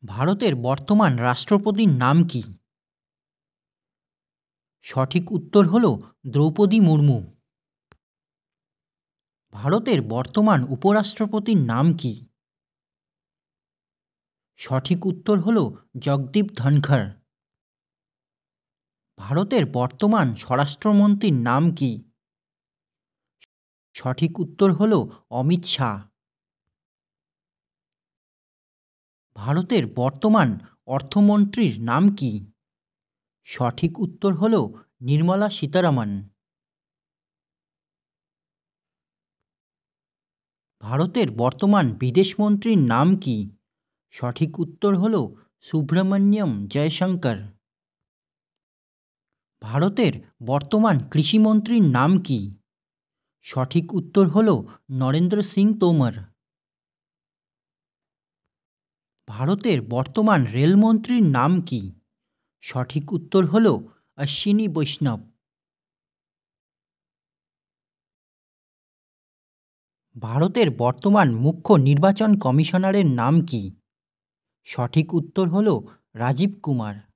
ভারতের বর্তমান রাষ্ট্রপতির নাম কি? সঠিক উত্তর হল দ্রৌপদী মুর্মু। ভারতের বর্তমান উপরাষ্ট্রপতির নাম কি? সঠিক উত্তর হল জগদীপ ধনখড়। ভারতের বর্তমান স্বরাষ্ট্রমন্ত্রীর নাম কি? সঠিক উত্তর হল অমিত শাহ। ভারতের বর্তমান অর্থমন্ত্রীর নাম কি? সঠিক উত্তর হল নির্মলা সীতারামন। ভারতের বর্তমান বিদেশমন্ত্রীর নাম কি? সঠিক উত্তর হল সুব্রমণ্যম জয়শঙ্কর। ভারতের বর্তমান কৃষিমন্ত্রীর নাম কি? সঠিক উত্তর হল নরেন্দ্র সিং তোমর। ভারতের বর্তমান রেলমন্ত্রীর নাম কি? সঠিক উত্তর হল অশ্বিনী বৈষ্ণব। ভারতের বর্তমান মুখ্য নির্বাচন কমিশনারের নাম কি? সঠিক উত্তর হল রাজীব কুমার।